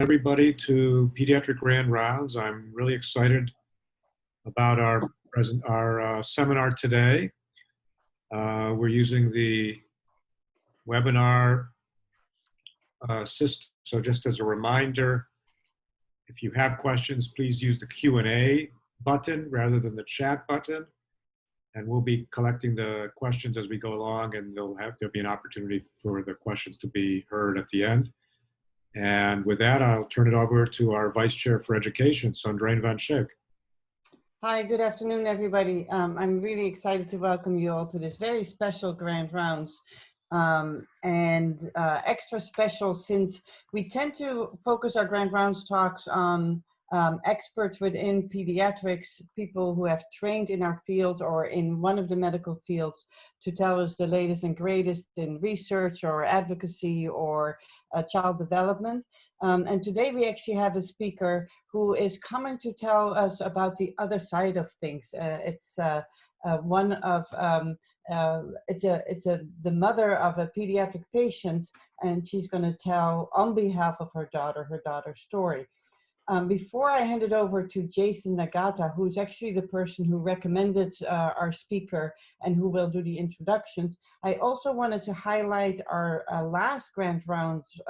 Everybody to Pediatric Grand Rounds. I'm really excited about our seminar today. We're using the webinar system. So just as a reminder, if you have questions, please use the Q&A button rather than the chat button. And we'll be collecting the questions as we go along, and there'll be an opportunity for the questions to be heard at the end. And with that, I'll turn it over to our Vice Chair for Education, Sandrine Van Schick. Hi, good afternoon, everybody. I'm really excited to welcome you all to this very special Grand Rounds. Extra special since we tend to focus our Grand Rounds talks on experts within pediatrics, people who have trained in our field or in one of the medical fields to tell us the latest and greatest in research or advocacy or child development. And today we actually have a speaker who is coming to tell us about the other side of things. It's the mother of a pediatric patient, and she's going to tell on behalf of her daughter's story. Before I hand it over to Jason Nagata, who's actually the person who recommended our speaker and who will do the introductions, I also wanted to highlight our last Grand Rounds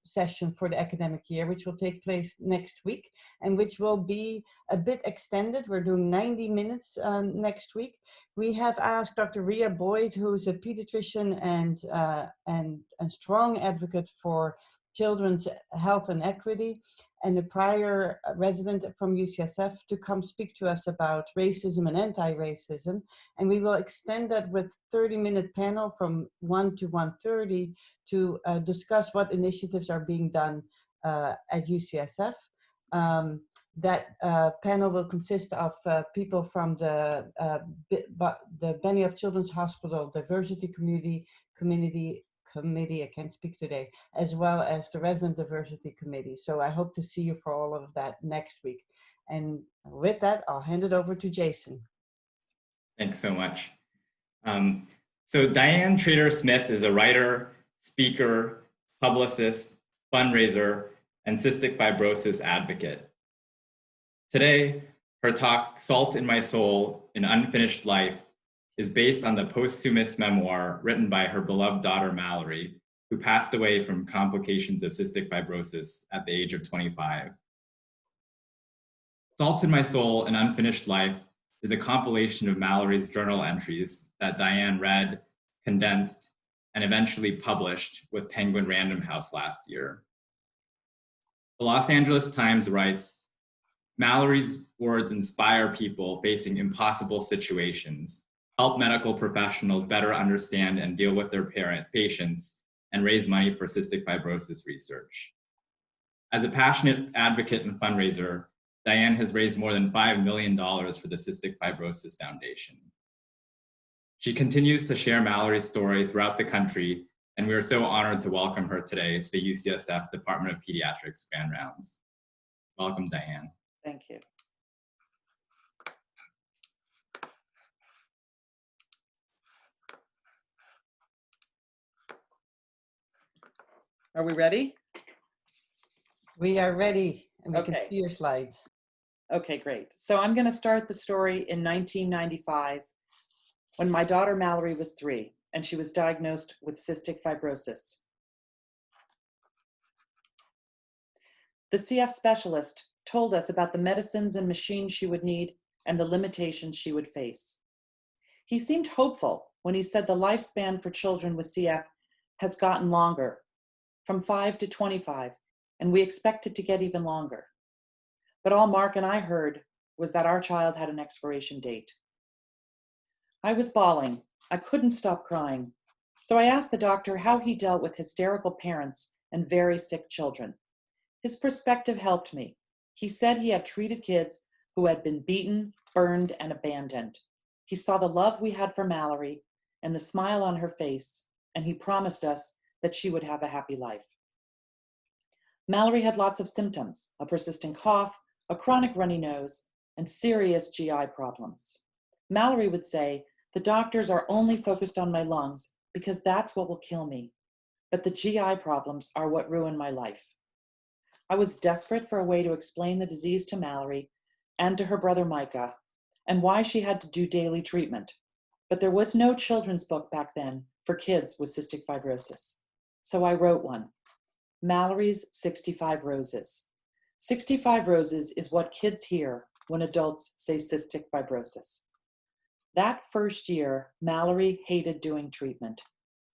session for the academic year, which will take place next week and which will be a bit extended. We're doing 90 minutes next week. We have asked Dr. Rhea Boyd, who's a pediatrician and strong advocate for children's health and equity, and a prior resident from UCSF, to come speak to us about racism and anti-racism. And we will extend that with 30-minute panel from 1 to 1:30 to discuss what initiatives are being done at UCSF. That panel will consist of people from the Benioff Children's Hospital Diversity Committee, I can't speak today, as well as the Resident Diversity Committee. So I hope to see you for all of that next week. And with that, I'll hand it over to Jason. Thanks so much. So Diane Trader-Smith is a writer, speaker, publicist, fundraiser, and cystic fibrosis advocate. Today, her talk, Salt in My Soul, An Unfinished Life, is based on the posthumous memoir written by her beloved daughter, Mallory, who passed away from complications of cystic fibrosis at the age of 25. Salt in My Soul, An Unfinished Life is a compilation of Mallory's journal entries that Diane read, condensed, and eventually published with Penguin Random House last year. The Los Angeles Times writes, Mallory's words inspire people facing impossible situations, help medical professionals better understand and deal with their patients, and raise money for cystic fibrosis research. As a passionate advocate and fundraiser, Diane has raised more than $5 million for the Cystic Fibrosis Foundation. She continues to share Mallory's story throughout the country, and we are so honored to welcome her today to the UCSF Department of Pediatrics Grand Rounds. Welcome, Diane. Thank you. Are we ready? We are ready, and we Okay. can see your slides. Okay, great. So I'm going to start the story in 1995 when my daughter Mallory was 3 and she was diagnosed with cystic fibrosis. The CF specialist told us about the medicines and machines she would need and the limitations she would face. He seemed hopeful when he said the lifespan for children with CF has gotten longer, from 5 to 25, and we expect it to get even longer. But all Mark and I heard was that our child had an expiration date. I was bawling. I couldn't stop crying. So I asked the doctor how he dealt with hysterical parents and very sick children. His perspective helped me. He said he had treated kids who had been beaten, burned, and abandoned. He saw the love we had for Mallory and the smile on her face, and he promised us that she would have a happy life. Mallory had lots of symptoms, a persistent cough, a chronic runny nose, and serious GI problems. Mallory would say, the doctors are only focused on my lungs because that's what will kill me. But the GI problems are what ruined my life. I was desperate for a way to explain the disease to Mallory and to her brother Micah, and why she had to do daily treatment. But there was no children's book back then for kids with cystic fibrosis. So I wrote one, Mallory's 65 Roses. 65 Roses is what kids hear when adults say cystic fibrosis. That first year, Mallory hated doing treatment.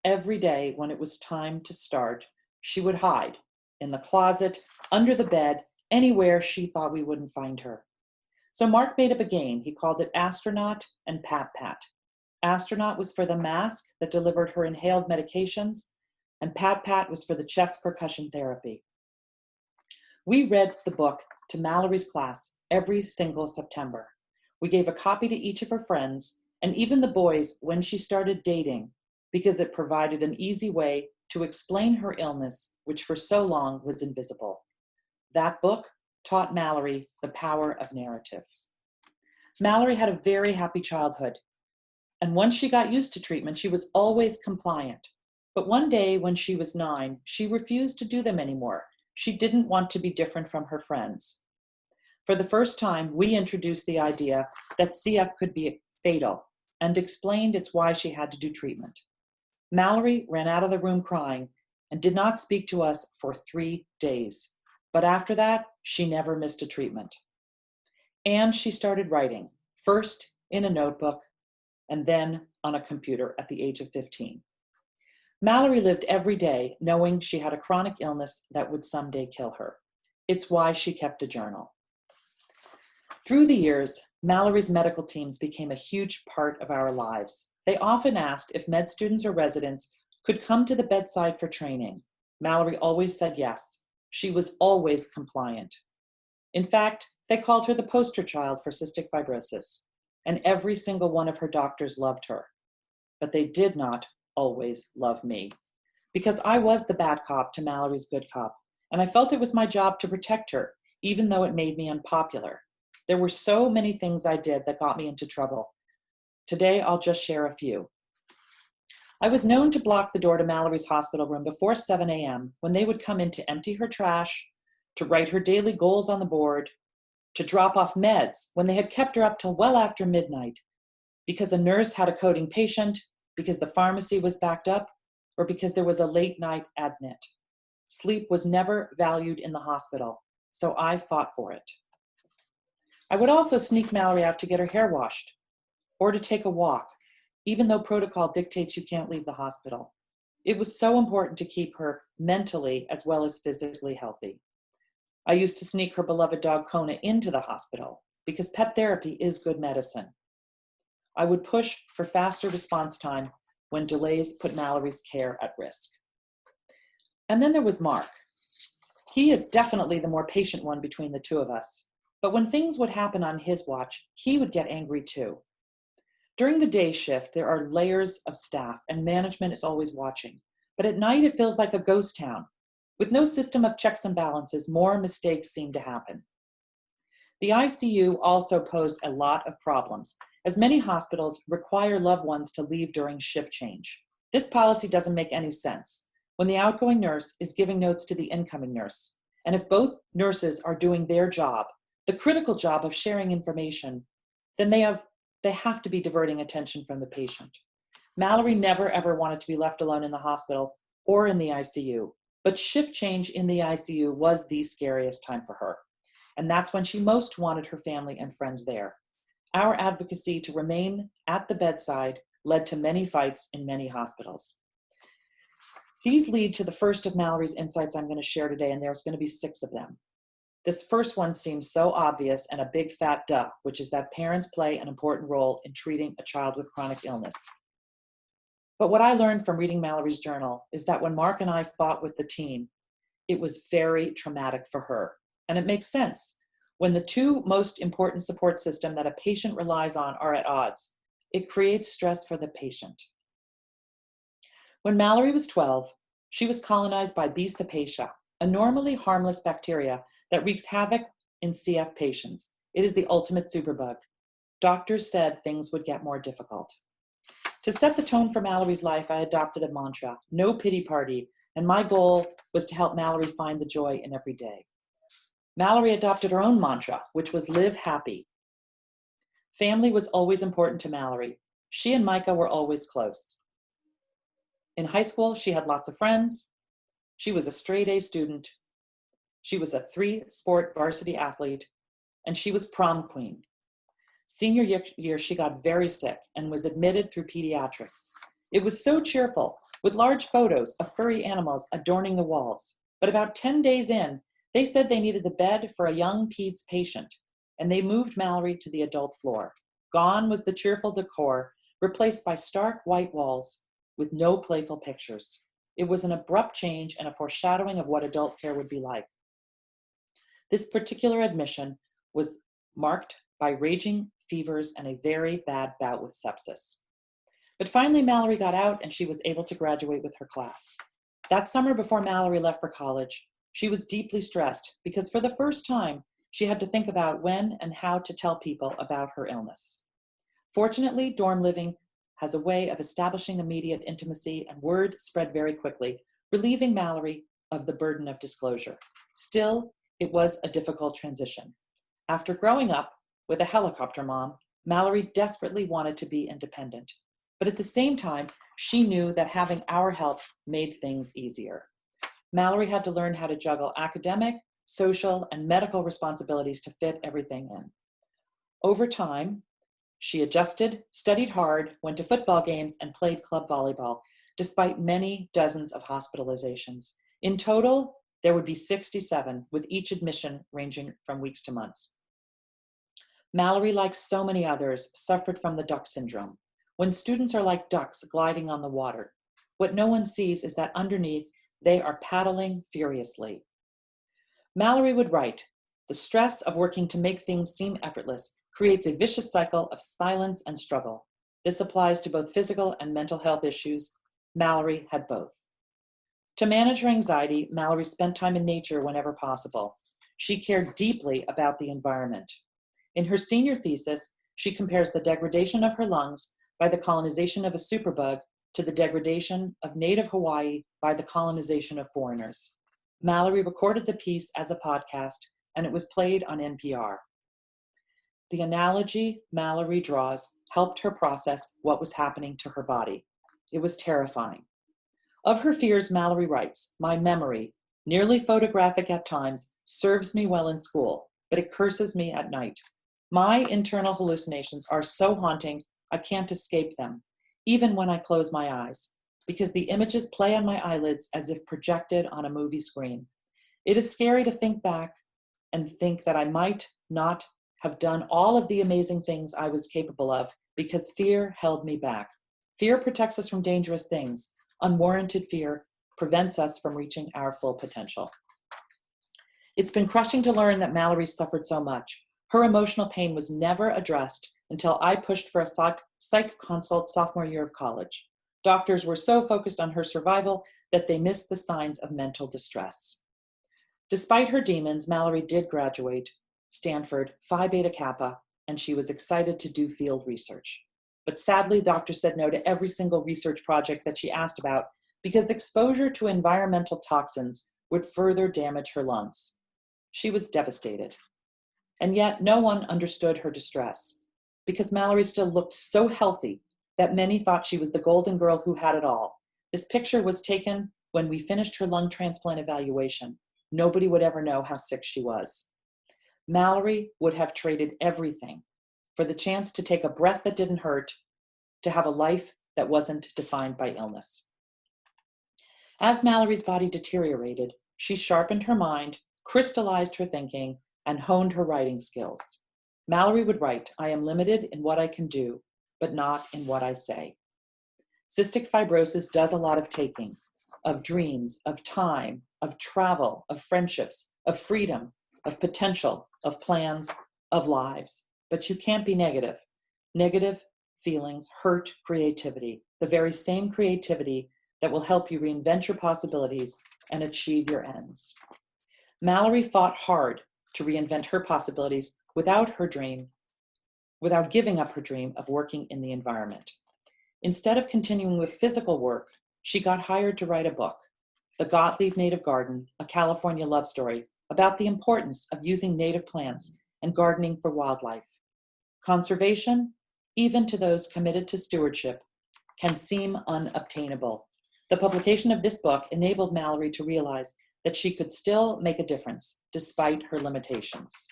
Every day when it was time to start, she would hide in the closet, under the bed, anywhere she thought we wouldn't find her. So Mark made up a game. He called it Astronaut and Pat Pat. Astronaut was for the mask that delivered her inhaled medications, and Pat Pat was for the chest percussion therapy. We read the book to Mallory's class every single September. We gave a copy to each of her friends, and even the boys when she started dating, because it provided an easy way to explain her illness, which for so long was invisible. That book taught Mallory the power of narrative. Mallory had a very happy childhood, and once she got used to treatment, she was always compliant. But one day when she was 9, she refused to do them anymore. She didn't want to be different from her friends. For the first time, we introduced the idea that CF could be fatal and explained it's why she had to do treatment. Mallory ran out of the room crying and did not speak to us for 3 days. But after that, she never missed a treatment. And she started writing, first in a notebook and then on a computer at the age of 15. Mallory lived every day knowing she had a chronic illness that would someday kill her. It's why she kept a journal. Through the years, Mallory's medical teams became a huge part of our lives. They often asked if med students or residents could come to the bedside for training. Mallory always said yes. She was always compliant. In fact, they called her the poster child for cystic fibrosis, and every single one of her doctors loved her. But they did not always love me, because I was the bad cop to Mallory's good cop, and I felt it was my job to protect her, even though it made me unpopular. There were so many things I did that got me into trouble. Today, I'll just share a few. I was known to block the door to Mallory's hospital room before 7 a.m. when they would come in to empty her trash, to write her daily goals on the board, to drop off meds when they had kept her up till well after midnight, because a nurse had a coding patient, because the pharmacy was backed up, or because there was a late night admit. Sleep was never valued in the hospital, so I fought for it. I would also sneak Mallory out to get her hair washed or to take a walk, even though protocol dictates you can't leave the hospital. It was so important to keep her mentally as well as physically healthy. I used to sneak her beloved dog Kona into the hospital because pet therapy is good medicine. I would push for faster response time when delays put Mallory's care at risk. And then there was Mark. He is definitely the more patient one between the two of us. But when things would happen on his watch, he would get angry too. During the day shift, there are layers of staff and management is always watching. But at night, it feels like a ghost town. With no system of checks and balances, more mistakes seem to happen. The ICU also posed a lot of problems, as many hospitals require loved ones to leave during shift change. This policy doesn't make any sense when the outgoing nurse is giving notes to the incoming nurse. And if both nurses are doing their job, the critical job of sharing information, then they have to be diverting attention from the patient. Mallory never ever wanted to be left alone in the hospital or in the ICU, but shift change in the ICU was the scariest time for her. And that's when she most wanted her family and friends there. Our advocacy to remain at the bedside led to many fights in many hospitals. These lead to the first of Mallory's insights I'm going to share today, and there's going to be 6 of them. This first one seems so obvious and a big fat duh, which is that parents play an important role in treating a child with chronic illness. But what I learned from reading Mallory's journal is that when Mark and I fought with the team, it was very traumatic for her. And it makes sense. When the 2 most important support systems that a patient relies on are at odds, it creates stress for the patient. When Mallory was 12, she was colonized by B. cepacia, a normally harmless bacteria that wreaks havoc in CF patients. It is the ultimate superbug. Doctors said things would get more difficult. To set the tone for Mallory's life, I adopted a mantra, no pity party, and my goal was to help Mallory find the joy in every day. Mallory adopted her own mantra, which was live happy. Family was always important to Mallory. She and Micah were always close. In high school, she had lots of friends. She was a straight A student. She was a 3-sport varsity athlete, and she was prom queen. Senior year, she got very sick and was admitted through Pediatrics. It was so cheerful, with large photos of furry animals adorning the walls. But about 10 days in, they said they needed the bed for a young peds patient, and they moved Mallory to the adult floor. Gone was the cheerful decor, replaced by stark white walls with no playful pictures. It was an abrupt change and a foreshadowing of what adult care would be like. This particular admission was marked by raging fevers and a very bad bout with sepsis. But finally, Mallory got out and she was able to graduate with her class. That summer before Mallory left for college, she was deeply stressed because for the first time, she had to think about when and how to tell people about her illness. Fortunately, dorm living has a way of establishing immediate intimacy, and word spread very quickly, relieving Mallory of the burden of disclosure. Still, it was a difficult transition. After growing up with a helicopter mom, Mallory desperately wanted to be independent. But at the same time, she knew that having our help made things easier. Mallory had to learn how to juggle academic, social, and medical responsibilities to fit everything in. Over time, she adjusted, studied hard, went to football games, and played club volleyball, despite many dozens of hospitalizations. In total, there would be 67, with each admission ranging from weeks to months. Mallory, like so many others, suffered from the duck syndrome. When students are like ducks gliding on the water, what no one sees is that underneath, they are paddling furiously. Mallory would write, "The stress of working to make things seem effortless creates a vicious cycle of silence and struggle. This applies to both physical and mental health issues. Mallory had both." To manage her anxiety, Mallory spent time in nature whenever possible. She cared deeply about the environment. In her senior thesis, she compares the degradation of her lungs by the colonization of a superbug to the degradation of native Hawaii by the colonization of foreigners. Mallory recorded the piece as a podcast, and it was played on NPR. The analogy Mallory draws helped her process what was happening to her body. It was terrifying. Of her fears, Mallory writes, "My memory, nearly photographic at times, serves me well in school, but it curses me at night. My internal hallucinations are so haunting, I can't escape them, even when I close my eyes, because the images play on my eyelids as if projected on a movie screen. It is scary to think back and think that I might not have done all of the amazing things I was capable of because fear held me back. Fear protects us from dangerous things. Unwarranted fear prevents us from reaching our full potential." It's been crushing to learn that Mallory suffered so much. Her emotional pain was never addressed until I pushed for a psych consult sophomore year of college. Doctors were so focused on her survival that they missed the signs of mental distress. Despite her demons, Mallory did graduate Stanford Phi Beta Kappa, and she was excited to do field research. But sadly, doctors said no to every single research project that she asked about because exposure to environmental toxins would further damage her lungs. She was devastated. And yet no one understood her distress because Mallory still looked so healthy that many thought she was the golden girl who had it all. This picture was taken when we finished her lung transplant evaluation. Nobody would ever know how sick she was. Mallory would have traded everything for the chance to take a breath that didn't hurt, to have a life that wasn't defined by illness. As Mallory's body deteriorated, she sharpened her mind, crystallized her thinking, and honed her writing skills. Mallory would write, "I am limited in what I can do, but not in what I say." Cystic fibrosis does a lot of taking, of dreams, of time, of travel, of friendships, of freedom, of potential, of plans, of lives. But you can't be negative. Negative feelings hurt creativity, the very same creativity that will help you reinvent your possibilities and achieve your ends. Mallory fought hard to reinvent her possibilities without giving up her dream of working in the environment. Instead of continuing with physical work, she got hired to write a book, The Gottlieb Native Garden, A California Love Story, about the importance of using native plants and gardening for wildlife. Conservation, even to those committed to stewardship, can seem unobtainable. The publication of this book enabled Mallory to realize that she could still make a difference despite her limitations.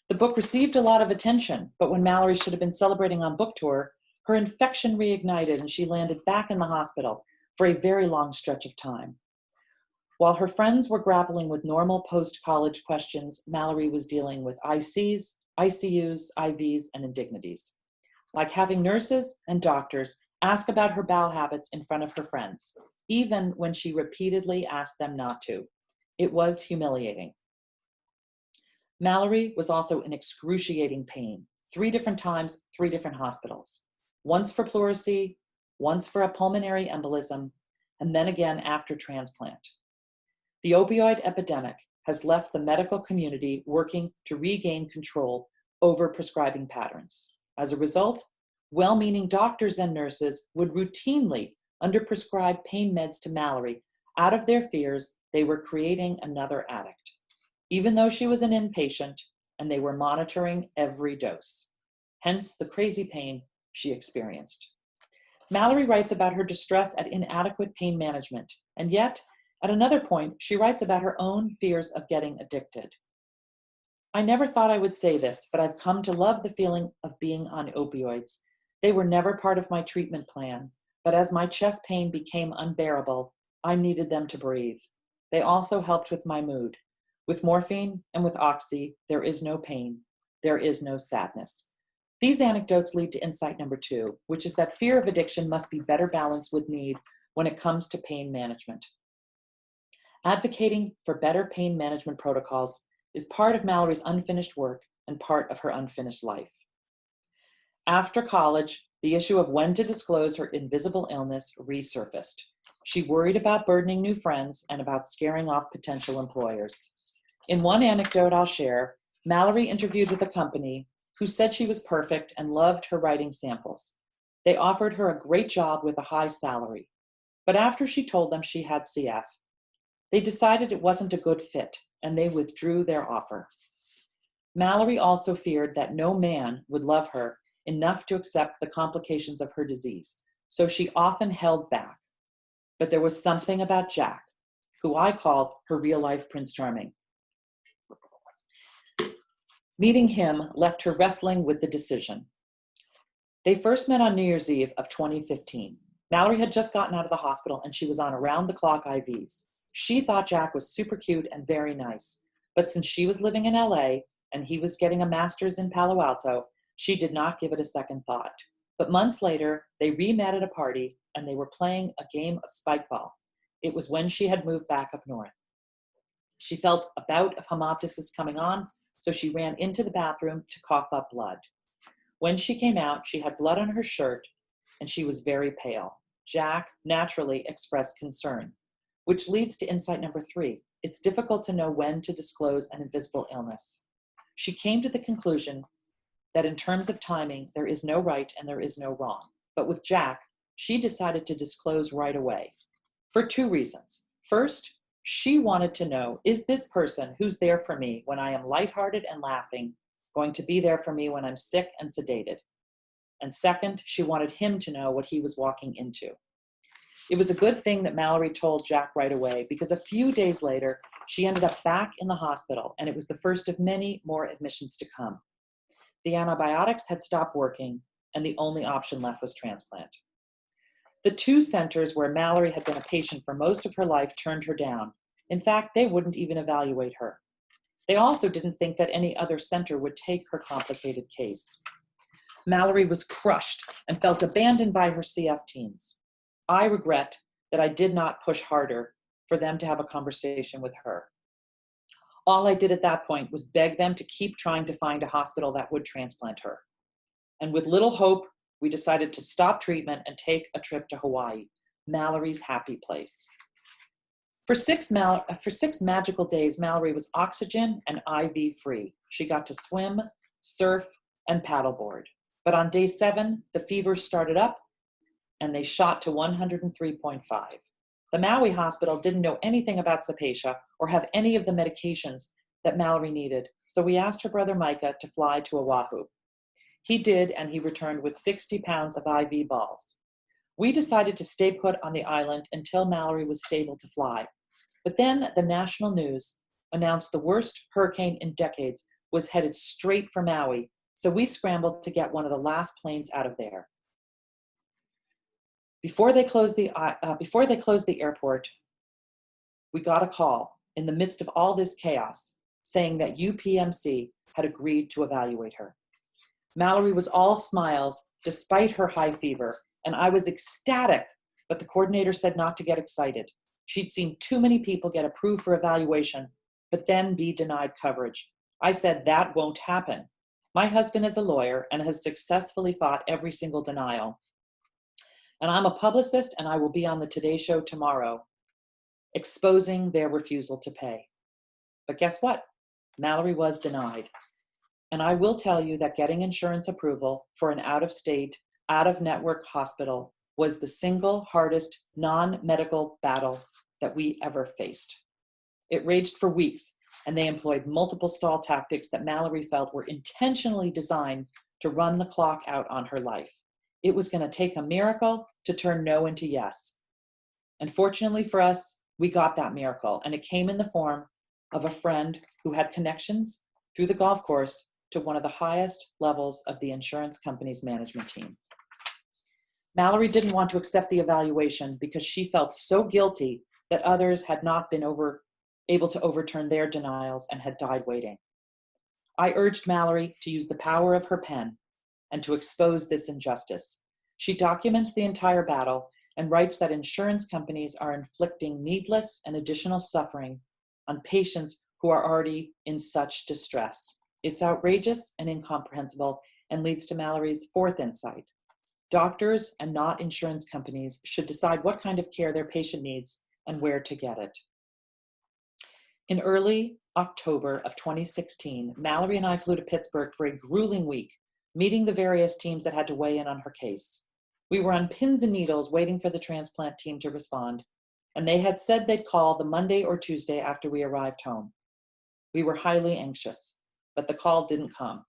The book received a lot of attention, but when Mallory should have been celebrating on book tour, her infection reignited and she landed back in the hospital for a very long stretch of time. While her friends were grappling with normal post-college questions, Mallory was dealing with ICs, ICUs, IVs, and indignities, like having nurses and doctors ask about her bowel habits in front of her friends, even when she repeatedly asked them not to. It was humiliating. Mallory was also in excruciating pain, 3 different times, 3 different hospitals. Once for pleurisy, once for a pulmonary embolism, and then again after transplant. The opioid epidemic has left the medical community working to regain control over prescribing patterns. As a result, well-meaning doctors and nurses would routinely underprescribe pain meds to Mallory out of their fears they were creating another addict, even though she was an inpatient and they were monitoring every dose. Hence the crazy pain she experienced. Mallory writes about her distress at inadequate pain management, and yet, at another point, she writes about her own fears of getting addicted. I never thought I would say this, but I've come to love the feeling of being on opioids. They were never part of my treatment plan, but as my chest pain became unbearable, I needed them to breathe. They also helped with my mood. With morphine and with oxy, there is no pain. There is no sadness. These anecdotes lead to insight number 2, which is that fear of addiction must be better balanced with need when it comes to pain management. Advocating for better pain management protocols is part of Mallory's unfinished work and part of her unfinished life. After college, the issue of when to disclose her invisible illness resurfaced. She worried about burdening new friends and about scaring off potential employers. In one anecdote I'll share, Mallory interviewed with a company who said she was perfect and loved her writing samples. They offered her a great job with a high salary. But after she told them she had CF, they decided it wasn't a good fit and they withdrew their offer. Mallory also feared that no man would love her enough to accept the complications of her disease, so she often held back. But there was something about Jack, who I called her real-life Prince Charming. Meeting him left her wrestling with the decision. They first met on New Year's Eve of 2015. Mallory had just gotten out of the hospital and she was on around-the-clock IVs. She thought Jack was super cute and very nice, but since she was living in LA and he was getting a master's in Palo Alto, she did not give it a second thought. But months later, they re-met at a party and they were playing a game of spikeball. It was when she had moved back up north. She felt a bout of hemoptysis coming on, so she ran into the bathroom to cough up blood. When she came out, she had blood on her shirt and she was very pale. Jack naturally expressed concern, which leads to insight number 3. It's difficult to know when to disclose an invisible illness. She came to the conclusion that in terms of timing, there is no right and there is no wrong. But with Jack, she decided to disclose right away for 2 reasons. First, she wanted to know, is this person who's there for me when I am lighthearted and laughing going to be there for me when I'm sick and sedated? And second, she wanted him to know what he was walking into. It was a good thing that Mallory told Jack right away, because a few days later, she ended up back in the hospital, and it was the first of many more admissions to come. The antibiotics had stopped working, and the only option left was transplant. The 2 centers where Mallory had been a patient for most of her life turned her down. In fact, they wouldn't even evaluate her. They also didn't think that any other center would take her complicated case. Mallory was crushed and felt abandoned by her CF teams. I regret that I did not push harder for them to have a conversation with her. All I did at that point was beg them to keep trying to find a hospital that would transplant her. And with little hope, we decided to stop treatment and take a trip to Hawaii, Mallory's happy place. For 6 magical days, Mallory was oxygen and IV free. She got to swim, surf, and paddleboard. But on day 7, the fever started up and they shot to 103.5. The Maui hospital didn't know anything about Cepacia or have any of the medications that Mallory needed, so we asked her brother Micah to fly to Oahu. He did, and he returned with 60 pounds of IV balls. We decided to stay put on the island until Mallory was stable to fly. But then the national news announced the worst hurricane in decades was headed straight for Maui, so we scrambled to get one of the last planes out of there. Before they closed the airport, we got a call in the midst of all this chaos saying that UPMC had agreed to evaluate her. Mallory was all smiles despite her high fever, and I was ecstatic, but the coordinator said not to get excited. She'd seen too many people get approved for evaluation, but then be denied coverage. I said that won't happen. My husband is a lawyer and has successfully fought every single denial. And I'm a publicist, and I will be on the Today Show tomorrow, exposing their refusal to pay. But guess what? Mallory was denied. And I will tell you that getting insurance approval for an out-of-state, out-of-network hospital was the single hardest non-medical battle that we ever faced. It raged for weeks, and they employed multiple stall tactics that Mallory felt were intentionally designed to run the clock out on her life. It was going to take a miracle to turn no into yes. And fortunately for us, we got that miracle, and it came in the form of a friend who had connections through the golf course to one of the highest levels of the insurance company's management team. Mallory didn't want to accept the evaluation because she felt so guilty that others had not been able to overturn their denials and had died waiting. I urged Mallory to use the power of her pen and to expose this injustice. She documents the entire battle and writes that insurance companies are inflicting needless and additional suffering on patients who are already in such distress. It's outrageous and incomprehensible and leads to Mallory's fourth insight. Doctors and not insurance companies should decide what kind of care their patient needs and where to get it. In early October of 2016, Mallory and I flew to Pittsburgh for a grueling week, meeting the various teams that had to weigh in on her case. We were on pins and needles waiting for the transplant team to respond, and they had said they'd call the Monday or Tuesday after we arrived home. We were highly anxious, but the call didn't come.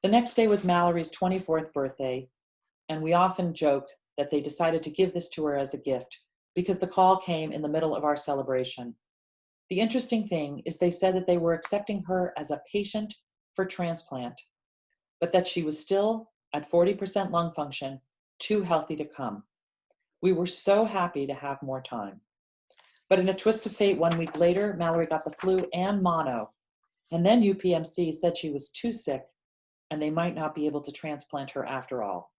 The next day was Mallory's 24th birthday, and we often joke that they decided to give this to her as a gift because the call came in the middle of our celebration. The interesting thing is they said that they were accepting her as a patient for transplant, but that she was still at 40% lung function, too healthy to come. We were so happy to have more time. But in a twist of fate, 1 week later, Mallory got the flu and mono, and then UPMC said she was too sick and they might not be able to transplant her after all.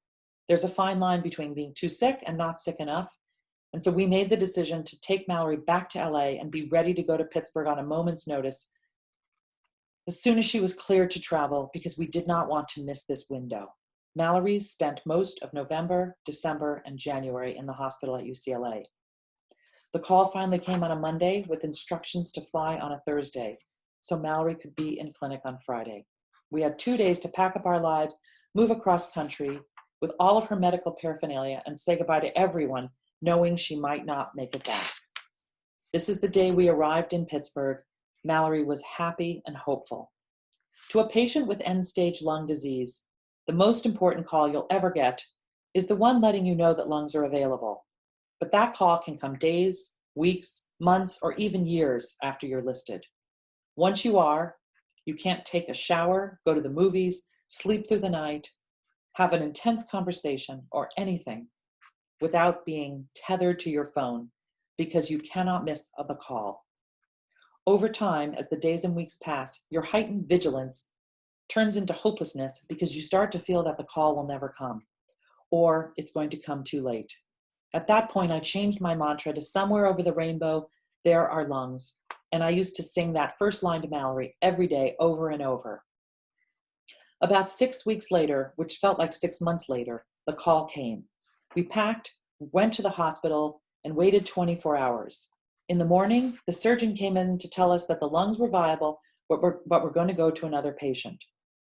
There's a fine line between being too sick and not sick enough. And so we made the decision to take Mallory back to LA and be ready to go to Pittsburgh on a moment's notice as soon as she was cleared to travel because we did not want to miss this window. Mallory spent most of November, December, and January in the hospital at UCLA. The call finally came on a Monday with instructions to fly on a Thursday, so Mallory could be in clinic on Friday. We had 2 days to pack up our lives, move across country with all of her medical paraphernalia, and say goodbye to everyone, knowing she might not make it back. This is the day we arrived in Pittsburgh. Mallory was happy and hopeful. To a patient with end-stage lung disease, the most important call you'll ever get is the one letting you know that lungs are available. But that call can come days, weeks, months, or even years after you're listed. Once you are, you can't take a shower, go to the movies, sleep through the night, have an intense conversation, or anything without being tethered to your phone because you cannot miss the call. Over time, as the days and weeks pass, your heightened vigilance turns into hopelessness because you start to feel that the call will never come, or it's going to come too late. At that point, I changed my mantra to "Somewhere over the rainbow, there are lungs," and I used to sing that first line to Mallory every day over and over. About 6 weeks later, which felt like 6 months later, the call came. We packed, went to the hospital, and waited 24 hours. In the morning, the surgeon came in to tell us that the lungs were viable, but we're going to go to another patient.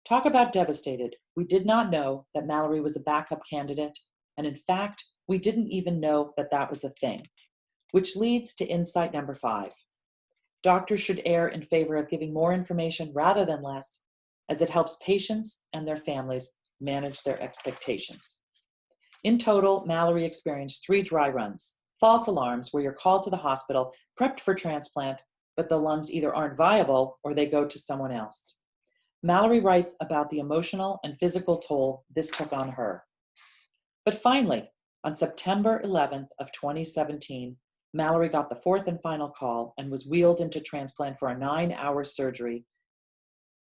Talk about devastated. We did not know that Mallory was a backup candidate, and in fact, we didn't even know that that was a thing. which leads to insight number 5. Doctors should err in favor of giving more information rather than less, as it helps patients and their families manage their expectations. In total, Mallory experienced 3 dry runs, false alarms where you're called to the hospital, prepped for transplant, but the lungs either aren't viable or they go to someone else. Mallory writes about the emotional and physical toll this took on her. But finally, on September 11th of 2017, Mallory got the 4th and final call and was wheeled into transplant for a 9-hour surgery.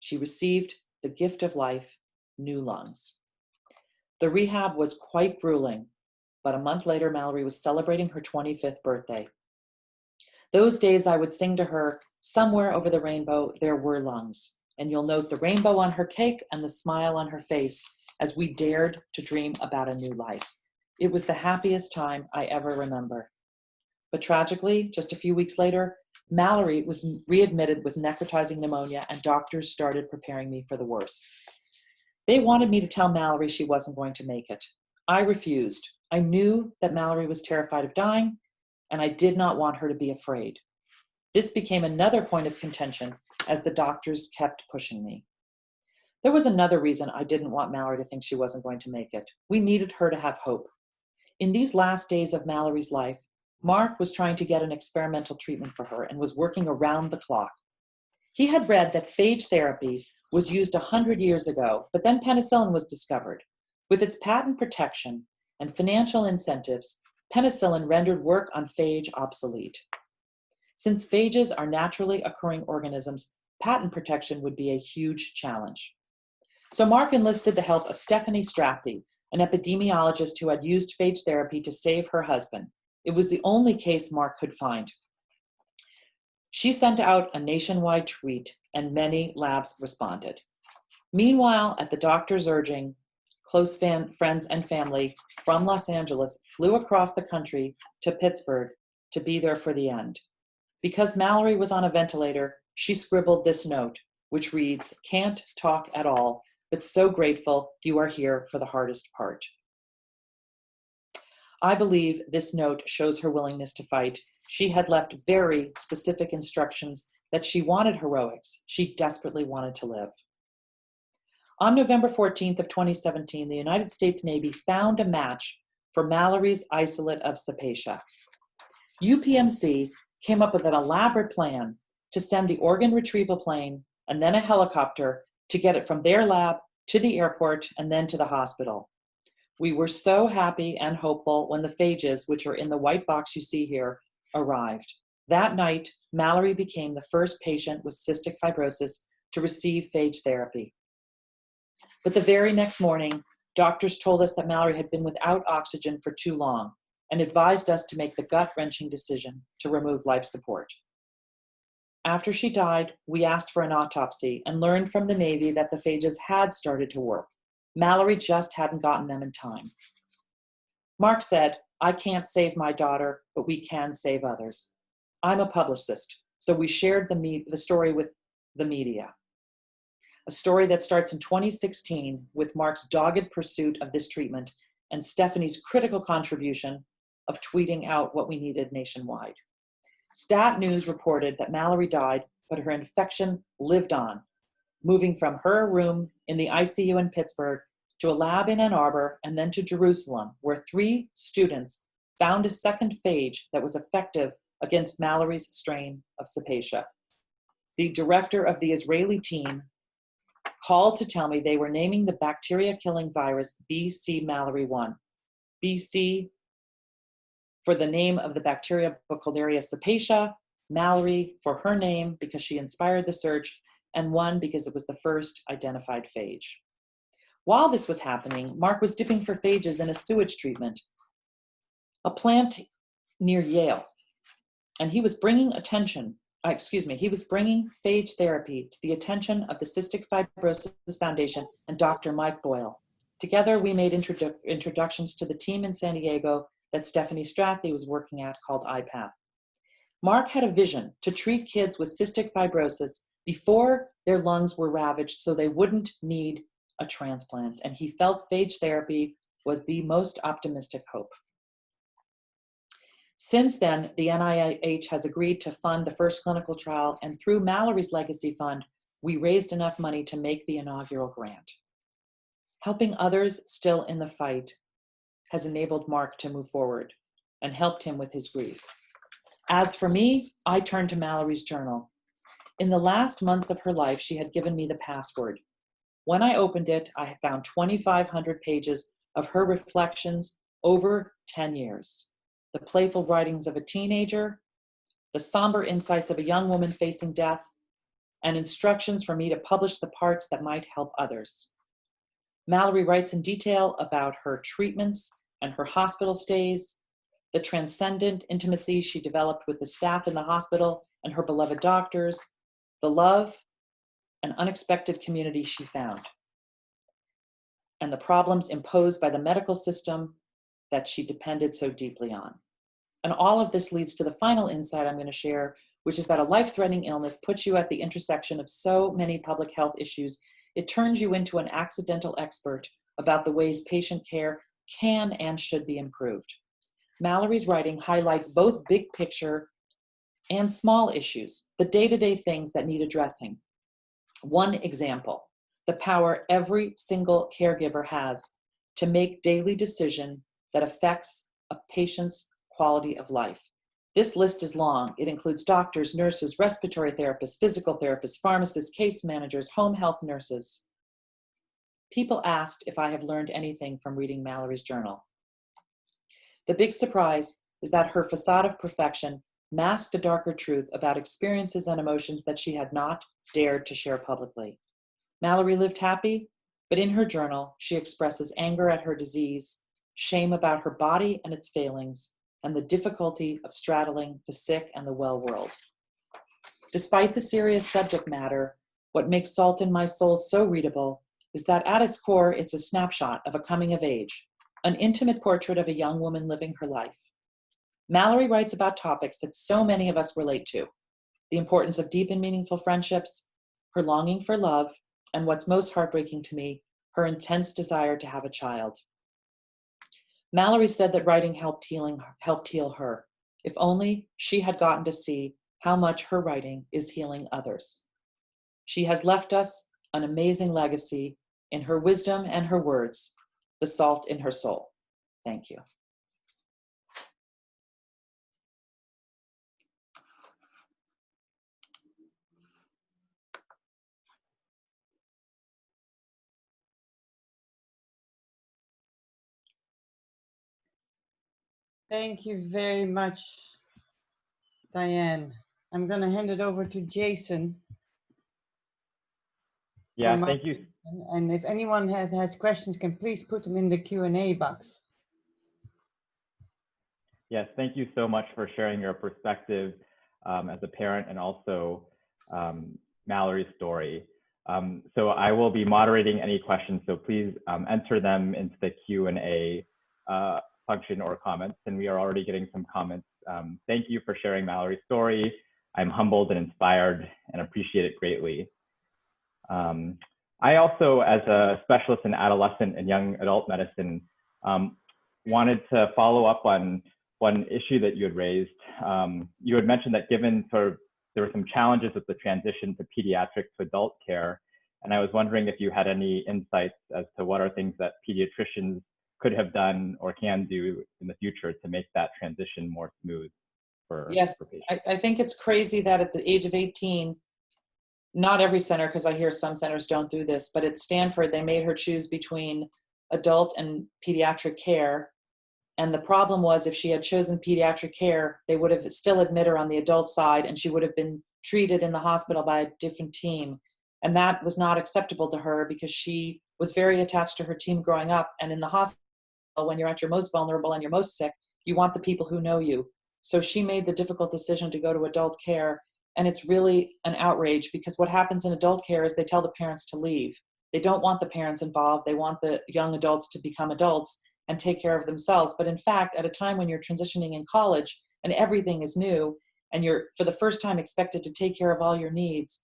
She received the gift of life, new lungs. The rehab was quite grueling, but a month later, Mallory was celebrating her 25th birthday. Those days I would sing to her, "Somewhere over the rainbow, there were lungs." And you'll note the rainbow on her cake and the smile on her face as we dared to dream about a new life. It was the happiest time I ever remember. But tragically, just a few weeks later, Mallory was readmitted with necrotizing pneumonia, and doctors started preparing me for the worst. They wanted me to tell Mallory she wasn't going to make it. I refused. I knew that Mallory was terrified of dying, and I did not want her to be afraid. This became another point of contention as the doctors kept pushing me. There was another reason I didn't want Mallory to think she wasn't going to make it. We needed her to have hope. In these last days of Mallory's life, Mark was trying to get an experimental treatment for her and was working around the clock. He had read that phage therapy was used 100 years ago, but then penicillin was discovered. With its patent protection and financial incentives, penicillin rendered work on phage obsolete. Since phages are naturally occurring organisms, patent protection would be a huge challenge. So Mark enlisted the help of Stephanie Strathy, an epidemiologist who had used phage therapy to save her husband. It was the only case Mark could find. She sent out a nationwide tweet, and many labs responded. Meanwhile, at the doctor's urging, close friends and family from Los Angeles flew across the country to Pittsburgh to be there for the end. Because Mallory was on a ventilator, she scribbled this note, which reads, "Can't talk at all, but so grateful you are here for the hardest part." I believe this note shows her willingness to fight. She had left very specific instructions that she wanted heroics. She desperately wanted to live. On November 14th of 2017, the United States Navy found a match for Mallory's isolate of Sapiesia. UPMC came up with an elaborate plan to send the organ retrieval plane and then a helicopter to get it from their lab to the airport and then to the hospital. We were so happy and hopeful when the phages, which are in the white box you see here, arrived. That night, Mallory became the first patient with cystic fibrosis to receive phage therapy. But the very next morning, doctors told us that Mallory had been without oxygen for too long and advised us to make the gut-wrenching decision to remove life support. After she died, we asked for an autopsy and learned from the Navy that the phages had started to work. Mallory just hadn't gotten them in time. Mark said, "I can't save my daughter, but we can save others." I'm a publicist, so we shared the story with the media. A story that starts in 2016 with Mark's dogged pursuit of this treatment and Stephanie's critical contribution of tweeting out what we needed nationwide. Stat News reported that Mallory died, but her infection lived on, moving from her room in the ICU in Pittsburgh to a lab in Ann Arbor and then to Jerusalem, where 3 students found a second phage that was effective against Mallory's strain of Sapiesia. The director of the Israeli team called to tell me they were naming the bacteria-killing virus BC Mallory 1. BC for the name of the bacteria Burkholderia sapiesia, Mallory for her name because she inspired the search, and 1 because it was the first identified phage. While this was happening, Mark was dipping for phages in a sewage treatment, a plant near Yale, and he was bringing phage therapy to the attention of the Cystic Fibrosis Foundation and Dr. Mike Boyle. Together, we made introductions to the team in San Diego that Stephanie Strathy was working at called IPATH. Mark had a vision to treat kids with cystic fibrosis before their lungs were ravaged so they wouldn't need a transplant, and he felt phage therapy was the most optimistic hope. Since then, the NIH has agreed to fund the first clinical trial, and through Mallory's Legacy Fund, we raised enough money to make the inaugural grant. Helping others still in the fight has enabled Mark to move forward and helped him with his grief. As for me, I turned to Mallory's journal. In the last months of her life, she had given me the password. When I opened it, I found 2,500 pages of her reflections over 10 years. The playful writings of a teenager, the somber insights of a young woman facing death, and instructions for me to publish the parts that might help others. Mallory writes in detail about her treatments and her hospital stays, the transcendent intimacy she developed with the staff in the hospital and her beloved doctors, the love and unexpected community she found, and the problems imposed by the medical system that she depended so deeply on. And all of this leads to the final insight I'm going to share, which is that a life-threatening illness puts you at the intersection of so many public health issues. It turns you into an accidental expert about the ways patient care can and should be improved. Mallory's writing highlights both big picture and small issues, the day-to-day things that need addressing. One example, the power every single caregiver has to make daily decision that affects a patient's quality of life. This list is long. It includes doctors, nurses, respiratory therapists, physical therapists, pharmacists, case managers, home health nurses. People asked if I have learned anything from reading Mallory's journal. The big surprise is that her facade of perfection masked a darker truth about experiences and emotions that she had not dared to share publicly. Mallory lived happy, but in her journal, she expresses anger at her disease, shame about her body and its failings, and the difficulty of straddling the sick and the well world. Despite the serious subject matter, what makes Salt in My Soul so readable is that at its core, it's a snapshot of a coming of age, an intimate portrait of a young woman living her life. Mallory writes about topics that so many of us relate to: the importance of deep and meaningful friendships, her longing for love, and what's most heartbreaking to me, her intense desire to have a child. Mallory said that writing helped heal her. If only she had gotten to see how much her writing is healing others. She has left us an amazing legacy in her wisdom and her words, the salt in her soul. Thank you. Thank you very much, Diane. I'm going to hand it over to Jason. Yeah, thank you. And if anyone has questions, can please put them in the Q&A box. Yes, thank you so much for sharing your perspective as a parent and also Mallory's story. So I will be moderating any questions, so please enter them into the Q&A function or comments, and we are already getting some comments. Thank you for sharing Mallory's story. I'm humbled and inspired and appreciate it greatly. I also, as a specialist in adolescent and young adult medicine, wanted to follow up on one issue that you had raised. You had mentioned that there were some challenges with the transition to pediatric to adult care, and I was wondering if you had any insights as to what are things that pediatricians could have done or can do in the future to make that transition more smooth for patients. I think it's crazy that at the age of 18, not every center, because I hear some centers don't do this, but at Stanford, they made her choose between adult and pediatric care. And the problem was, if she had chosen pediatric care, they would have still admit her on the adult side, and she would have been treated in the hospital by a different team. And that was not acceptable to her because she was very attached to her team growing up. And in the hospital, when you're at your most vulnerable and you're most sick, you want the people who know you. So she made the difficult decision to go to adult care. And it's really an outrage, because what happens in adult care is they tell the parents to leave. They don't want the parents involved. They want the young adults to become adults and take care of themselves. But in fact, at a time when you're transitioning in college and everything is new and you're for the first time expected to take care of all your needs,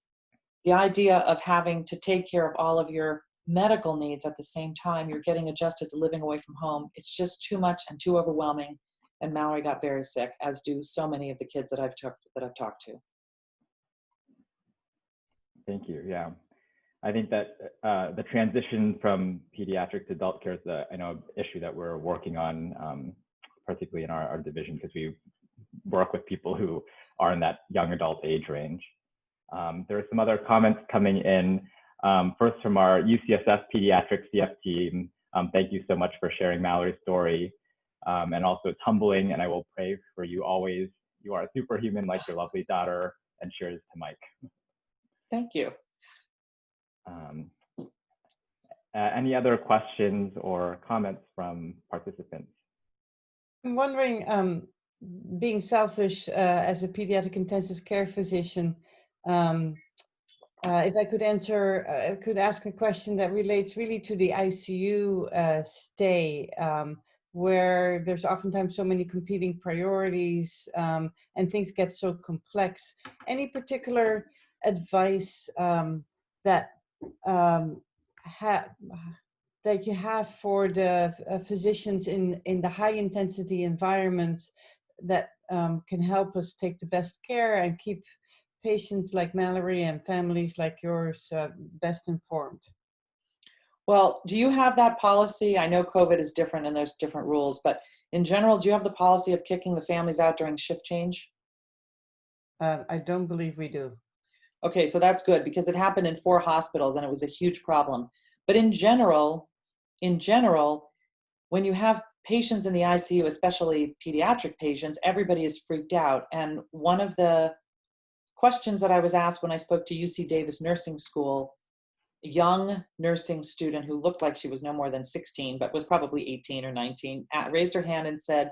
the idea of having to take care of all of your medical needs at the same time you're getting adjusted to living away from home, it's just too much and too overwhelming. and Mallory got very sick, as do so many of the kids that I've talked to. Thank you. Yeah, I think that the transition from pediatric to adult care is I know, issue that we're working on, particularly in our division, because we work with people who are in that young adult age range. There are some other comments coming in. First, from our UCSF Pediatric CF team, thank you so much for sharing Mallory's story. And also, it's humbling, and I will pray for you always. You are a superhuman like your lovely daughter, and cheers to Mike. Thank you. Any other questions or comments from participants? I'm wondering, being selfish as a pediatric intensive care physician, if I could ask a question that relates really to the ICU stay, where there's oftentimes so many competing priorities and things get so complex. Any particular advice that you have for the physicians in the high intensity environments that can help us take the best care and keep patients like Mallory and families like yours best informed? Well, do you have that policy? I know COVID is different and there's different rules, but in general, do you have the policy of kicking the families out during shift change? I don't believe we do. Okay, so that's good, because it happened in 4 hospitals and it was a huge problem. But in general, when you have patients in the ICU, especially pediatric patients, everybody is freaked out. And one of the questions that I was asked when I spoke to UC Davis Nursing School, a young nursing student who looked like she was no more than 16, but was probably 18 or 19, raised her hand and said,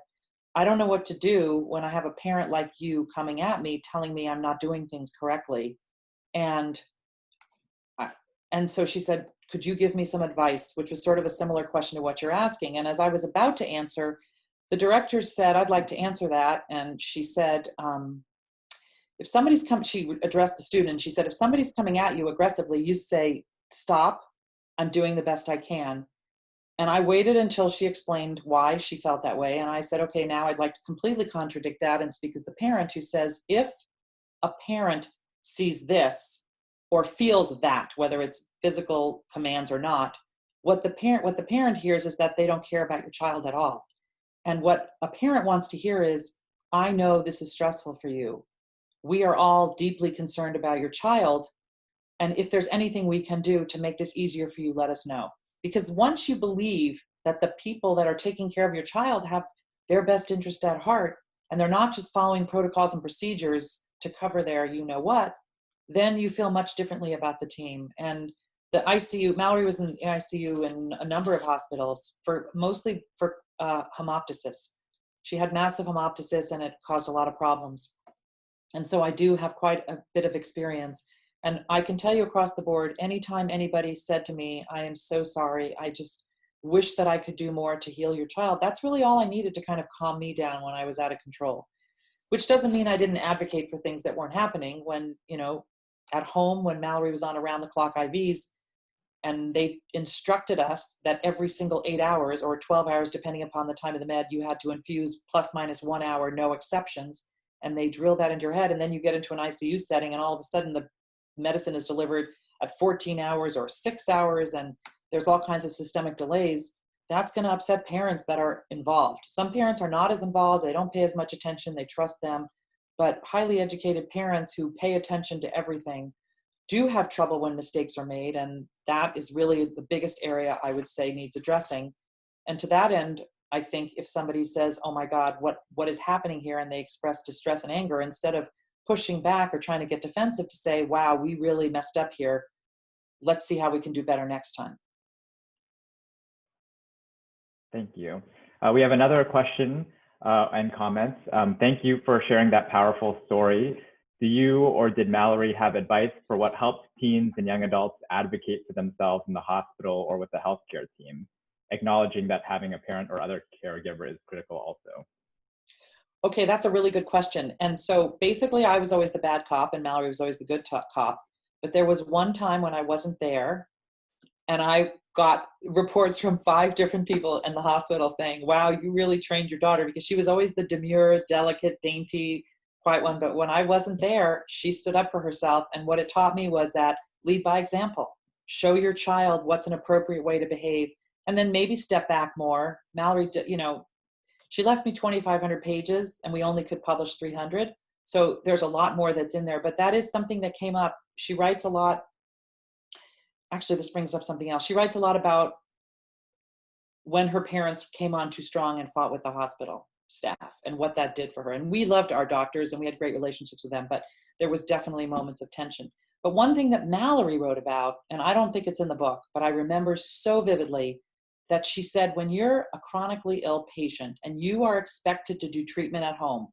I don't know what to do when I have a parent like you coming at me, telling me I'm not doing things correctly. And so she said, could you give me some advice? Which was sort of a similar question to what you're asking. And as I was about to answer, the director said, I'd like to answer that. And she said, if somebody's she addressed the student, she said, if somebody's coming at you aggressively, you say, stop, I'm doing the best I can. And I waited until she explained why she felt that way. And I said, okay, now I'd like to completely contradict that and speak as the parent, who says, if a parent sees this or feels that, whether it's physical commands or not, what the parent hears is that they don't care about your child at all. And what a parent wants to hear is, I know this is stressful for you. We are all deeply concerned about your child. And if there's anything we can do to make this easier for you, let us know. Because once you believe that the people that are taking care of your child have their best interest at heart, and they're not just following protocols and procedures to cover their you-know-what, then you feel much differently about the team. And the ICU, Mallory was in the ICU in a number of hospitals, mostly for hemoptysis. She had massive hemoptysis and it caused a lot of problems. And so I do have quite a bit of experience. And I can tell you across the board, anytime anybody said to me, I am so sorry, I just wish that I could do more to heal your child, that's really all I needed to kind of calm me down when I was out of control. Which doesn't mean I didn't advocate for things that weren't happening. When, at home, when Mallory was on around-the-clock IVs, and they instructed us that every single 8 hours or 12 hours, depending upon the time of the med, you had to infuse plus minus 1 hour, no exceptions. And they drill that into your head. And then you get into an ICU setting and all of a sudden the medicine is delivered at 14 hours or 6 hours. And there's all kinds of systemic delays. That's going to upset parents that are involved. Some parents are not as involved. They don't pay as much attention. They trust them. But highly educated parents who pay attention to everything do have trouble when mistakes are made. And that is really the biggest area I would say needs addressing. And to that end, I think if somebody says, oh my God, what is happening here? And they express distress and anger, instead of pushing back or trying to get defensive, to say, wow, we really messed up here. Let's see how we can do better next time. Thank you. We have another question and comments. Thank you for sharing that powerful story. Do you or did Mallory have advice for what helps teens and young adults advocate for themselves in the hospital or with the healthcare team, acknowledging that having a parent or other caregiver is critical also? Okay, that's a really good question. And so basically I was always the bad cop and Mallory was always the good cop. But there was one time when I wasn't there And I got reports from 5 different people in the hospital saying, wow, you really trained your daughter, because she was always the demure, delicate, dainty, quiet one. But when I wasn't there, she stood up for herself. And what it taught me was that lead by example. Show your child what's an appropriate way to behave, and then maybe step back more. Mallory, she left me 2,500 pages and we only could publish 300. So there's a lot more that's in there, but that is something that came up. She writes a lot. Actually, this brings up something else. She writes a lot about when her parents came on too strong and fought with the hospital staff and what that did for her. And we loved our doctors and we had great relationships with them, but there was definitely moments of tension. But one thing that Mallory wrote about, and I don't think it's in the book, but I remember so vividly, that she said, when you're a chronically ill patient and you are expected to do treatment at home,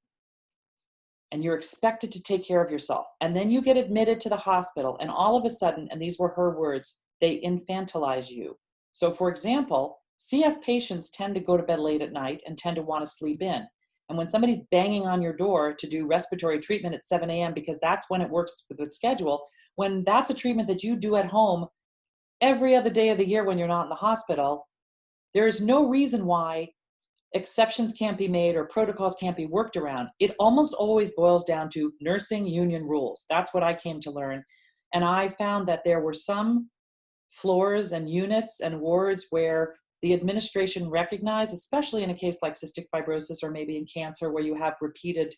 and you're expected to take care of yourself, and then you get admitted to the hospital, and all of a sudden, and these were her words, they infantilize you. So for example, CF patients tend to go to bed late at night and tend to want to sleep in. And when somebody's banging on your door to do respiratory treatment at 7 a.m., because that's when it works with the schedule, when that's a treatment that you do at home every other day of the year when you're not in the hospital, there is no reason why exceptions can't be made or protocols can't be worked around. It almost always boils down to nursing union rules. That's what I came to learn. And I found that there were some floors and units and wards where the administration recognized, especially in a case like cystic fibrosis or maybe in cancer where you have repeated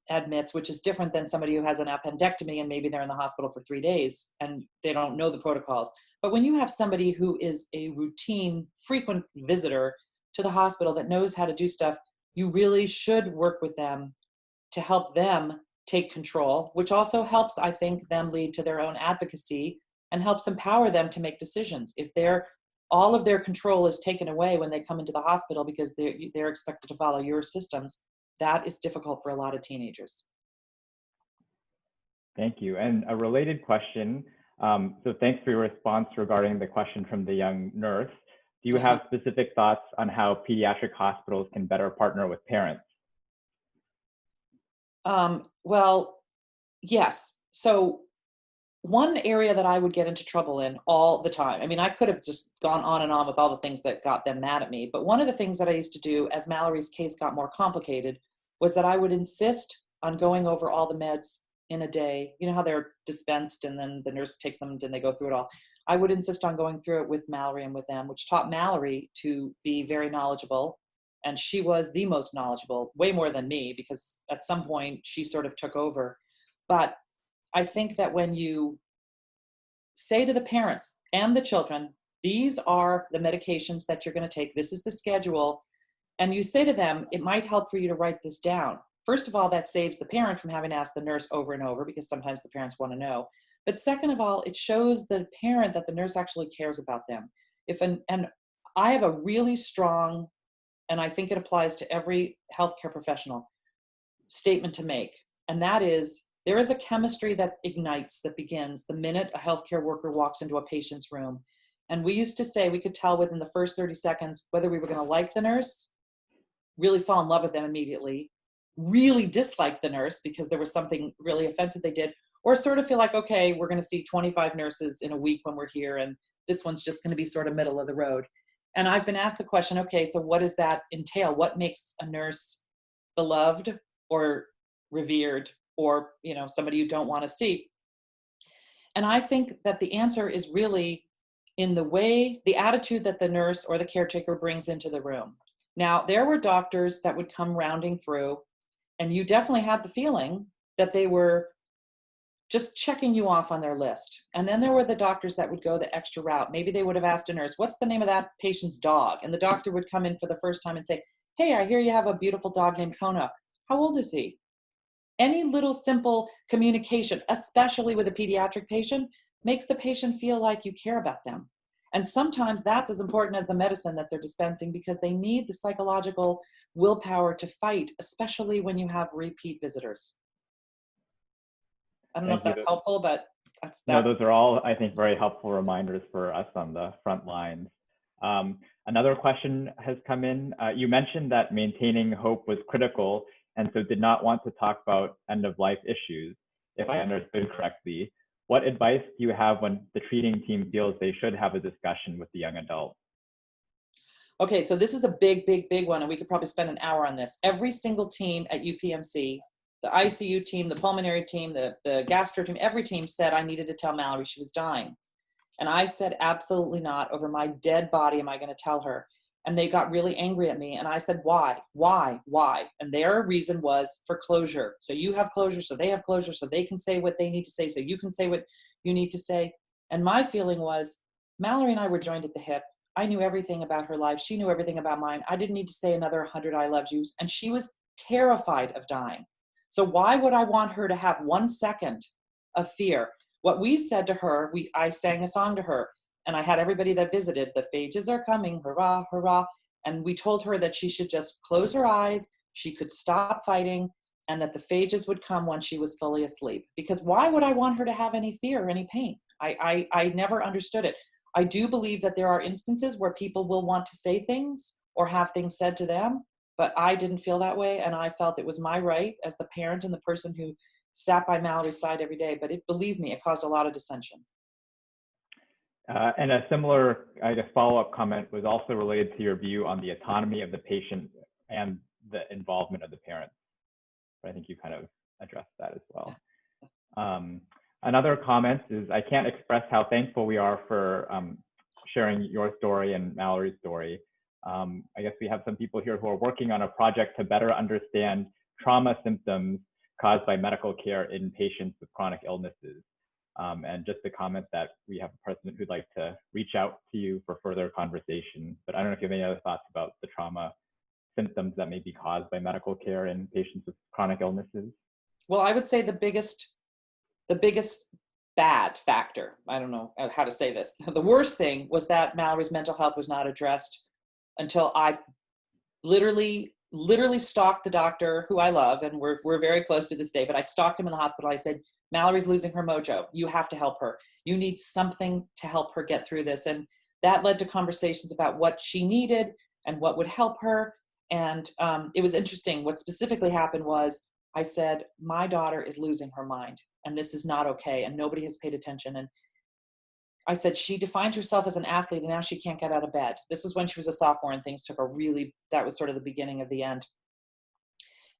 admits, which is different than somebody who has an appendectomy and maybe they're in the hospital for 3 days and they don't know the protocols. But when you have somebody who is a routine, frequent visitor to the hospital that knows how to do stuff, you really should work with them to help them take control, which also helps, I think, them lead to their own advocacy and helps empower them to make decisions. If all of their control is taken away when they come into the hospital because they're expected to follow your systems, that is difficult for a lot of teenagers. Thank you. And a related question. So thanks for your response regarding the question from the young nurse. Do you have specific thoughts on how pediatric hospitals can better partner with parents? Well, yes. So one area that I would get into trouble in all the time, I mean, I could have just gone on and on with all the things that got them mad at me, but one of the things that I used to do as Mallory's case got more complicated was that I would insist on going over all the meds in a day. You know how they're dispensed and then the nurse takes them and they go through it all. I would insist on going through it with Mallory and with them, which taught Mallory to be very knowledgeable. And she was the most knowledgeable, way more than me, because at some point she sort of took over. But I think that when you say to the parents and the children, these are the medications that you're going to take, this is the schedule, and you say to them, it might help for you to write this down. First of all, that saves the parent from having to ask the nurse over and over, because sometimes the parents want to know. But second of all, it shows the parent that the nurse actually cares about them. And I have a really strong, and I think it applies to every healthcare professional, statement to make. And that is, there is a chemistry that ignites, that begins the minute a healthcare worker walks into a patient's room. And we used to say we could tell within the first 30 seconds whether we were going to like the nurse, really fall in love with them immediately, really dislike the nurse because there was something really offensive they did, or sort of feel like, okay, we're going to see 25 nurses in a week when we're here, and this one's just going to be sort of middle of the road. And I've been asked the question, okay, so what does that entail? What makes a nurse beloved or revered or, somebody you don't want to see? And I think that the answer is really in the attitude that the nurse or the caretaker brings into the room. Now, there were doctors that would come rounding through, and you definitely had the feeling that they were just checking you off on their list. And then there were the doctors that would go the extra route. Maybe they would have asked a nurse, what's the name of that patient's dog? And the doctor would come in for the first time and say, hey, I hear you have a beautiful dog named Kona. How old is he? Any little simple communication, especially with a pediatric patient, makes the patient feel like you care about them. And sometimes that's as important as the medicine that they're dispensing, because they need the psychological willpower to fight, especially when you have repeat visitors. I don't know if that's helpful, but that's. No, those are all, I think, very helpful reminders for us on the front lines. Another question has come in. You mentioned that maintaining hope was critical, and so did not want to talk about end-of-life issues, if I understood correctly. what advice do you have when the treating team feels they should have a discussion with the young adult? Okay, so this is a big, big, big one, and we could probably spend an hour on this. Every single team at UPMC, the ICU team, the pulmonary team, the gastro team, every team said I needed to tell Mallory she was dying. And I said, absolutely not. Over my dead body am I going to tell her? And they got really angry at me. And I said, why? And their reason was for closure. So you have closure, so they have closure, so they can say what they need to say, so you can say what you need to say. And my feeling was, Mallory and I were joined at the hip. I knew everything about her life. She knew everything about mine. I didn't need to say another 100 I love yous. And she was terrified of dying. So why would I want her to have 1 second of fear? What we said to her, I sang a song to her, and I had everybody that visited, the phages are coming, hurrah, hurrah. And we told her that she should just close her eyes, she could stop fighting, and that the phages would come when she was fully asleep. Because why would I want her to have any fear or any pain? I never understood it. I do believe that there are instances where people will want to say things or have things said to them, but I didn't feel that way, and I felt it was my right as the parent and the person who sat by Mallory's side every day, but believe me, it caused a lot of dissension. And a similar, I guess, follow-up comment was also related to your view on the autonomy of the patient and the involvement of the parents. I think you kind of addressed that as well. Another comment is, I can't express how thankful we are for sharing your story and Mallory's story. I guess we have some people here who are working on a project to better understand trauma symptoms caused by medical care in patients with chronic illnesses. And just to comment that we have a person who'd like to reach out to you for further conversation, but I don't know if you have any other thoughts about the trauma symptoms that may be caused by medical care in patients with chronic illnesses. Well, I would say the biggest bad factor, I don't know how to say this, the worst thing was that Mallory's mental health was not addressed until I literally stalked the doctor who I love, and we're very close to this day, but I stalked him in the hospital. I said, Mallory's losing her mojo. You have to help her. You need something to help her get through this. And that led to conversations about what she needed and what would help her. And it was interesting. What specifically happened was I said, my daughter is losing her mind, and this is not okay, and nobody has paid attention. And I said, she defined herself as an athlete, and now she can't get out of bed. This is when she was a sophomore, and things took a really, that was sort of the beginning of the end.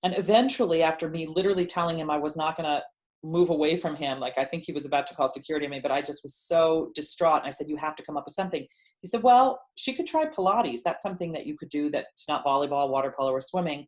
And eventually, after me literally telling him I was not going to move away from him, like I think he was about to call security on me, but I just was so distraught. And I said, you have to come up with something. He said, well, she could try Pilates. That's something that you could do that's not volleyball, water polo, or swimming.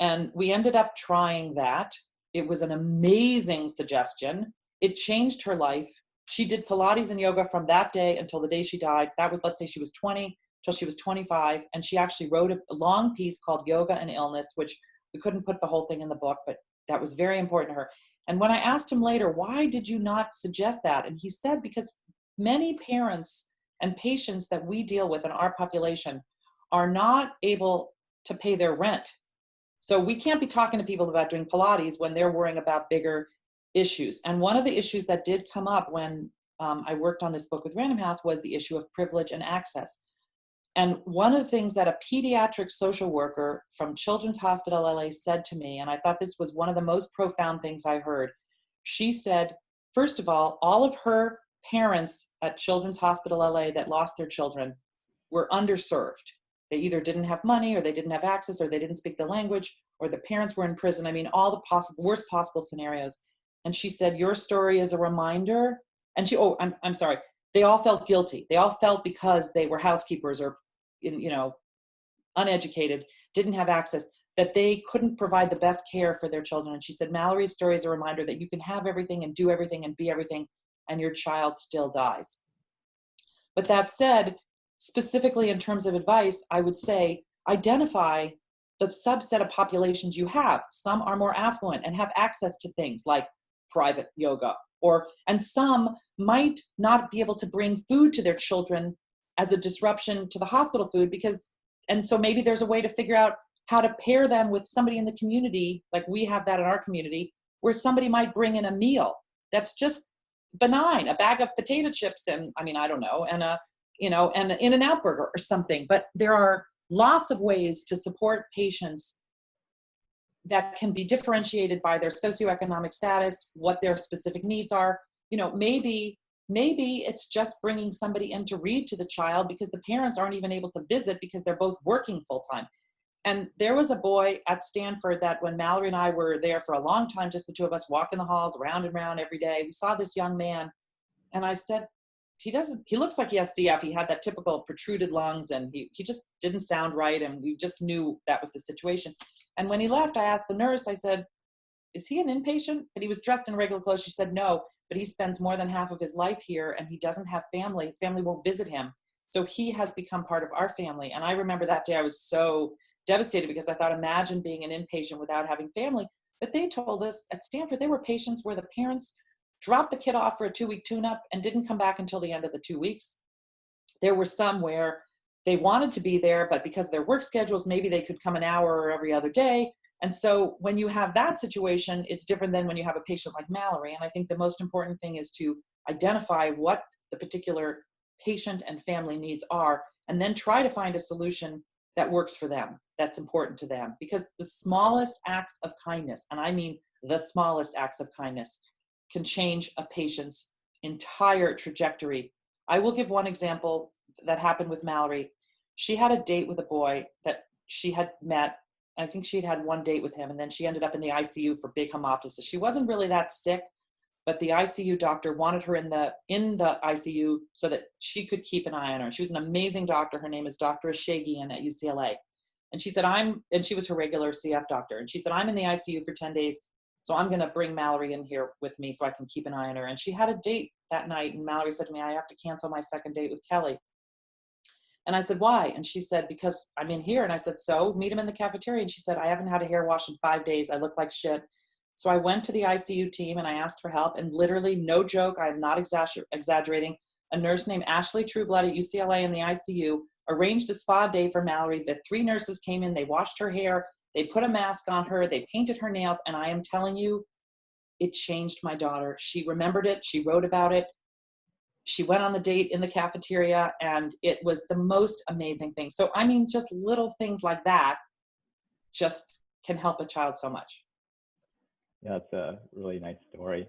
And we ended up trying that. It was an amazing suggestion. It changed her life. She did Pilates and yoga from that day until the day she died. That was, let's say she was 20 till she was 25. And she actually wrote a long piece called Yoga and Illness, which we couldn't put the whole thing in the book, but that was very important to her. And when I asked him later, why did you not suggest that? And he said, because many parents and patients that we deal with in our population are not able to pay their rent. So we can't be talking to people about doing Pilates when they're worrying about bigger issues. And one of the issues that did come up when I worked on this book with Random House was the issue of privilege and access. And one of the things that a pediatric social worker from Children's Hospital LA said to me, and I thought this was one of the most profound things I heard, she said, first of all of her parents at Children's Hospital LA that lost their children were underserved. They either didn't have money, or they didn't have access, or they didn't speak the language, or the parents were in prison. I mean, all the worst possible scenarios. And she said, your story is a reminder. And I'm sorry. They all felt guilty. They all felt because they were housekeepers or, uneducated, didn't have access, that they couldn't provide the best care for their children. And she said, Mallory's story is a reminder that you can have everything and do everything and be everything, and your child still dies. But that said, specifically in terms of advice, I would say identify the subset of populations you have. Some are more affluent and have access to things like private yoga, and some might not be able to bring food to their children as a disruption to the hospital food and so maybe there's a way to figure out how to pair them with somebody in the community, like we have that in our community, where somebody might bring in a meal that's just benign, a bag of potato chips and, I don't know, and and an In-N-Out burger or something. But there are lots of ways to support patients that can be differentiated by their socioeconomic status, what their specific needs are, maybe it's just bringing somebody in to read to the child because the parents aren't even able to visit because they're both working full time. And there was a boy at Stanford that when Mallory and I were there for a long time, just the two of us walking the halls around and around every day, we saw this young man, and I said, he looks like he has CF. He had that typical protruded lungs, and he just didn't sound right, and we just knew that was the situation. And when he left, I asked the nurse, I said, is he an inpatient? But he was dressed in regular clothes. She said, no, but he spends more than half of his life here, and he doesn't have family. His family won't visit him. So he has become part of our family. And I remember that day I was so devastated because I thought, imagine being an inpatient without having family. But they told us at Stanford, there were patients where the parents dropped the kid off for a 2-week tune-up and didn't come back until the end of the 2 weeks. There were some where they wanted to be there, but because of their work schedules, maybe they could come an hour or every other day. And so when you have that situation, it's different than when you have a patient like Mallory. And I think the most important thing is to identify what the particular patient and family needs are, and then try to find a solution that works for them, that's important to them. Because the smallest acts of kindness, and I mean the smallest acts of kindness, can change a patient's entire trajectory. I will give one example that happened with Mallory. She had a date with a boy that she had met. I think she'd had one date with him, and then she ended up in the ICU for big hemoptysis. She wasn't really that sick, but the ICU doctor wanted her in the ICU so that she could keep an eye on her. And she was an amazing doctor. Her name is Dr. Ashagian at UCLA. And she said, and she was her regular CF doctor. And she said, I'm in the ICU for 10 days. So I'm going to bring Mallory in here with me so I can keep an eye on her. And she had a date that night. And Mallory said to me, I have to cancel my second date with Kelly. And I said, why? And she said, because I'm in here. And I said, so meet him in the cafeteria. And she said, I haven't had a hair wash in 5 days. I look like shit. So I went to the ICU team and I asked for help. And literally, no joke, I am not exaggerating, a nurse named Ashley Trueblood at UCLA in the ICU arranged a spa day for Mallory. The 3 nurses came in, they washed her hair, they put a mask on her, they painted her nails. And I am telling you, it changed my daughter. She remembered it. She wrote about it. She went on the date in the cafeteria, and it was the most amazing thing. So, I mean, just little things like that just can help a child so much. Yeah, it's a really nice story.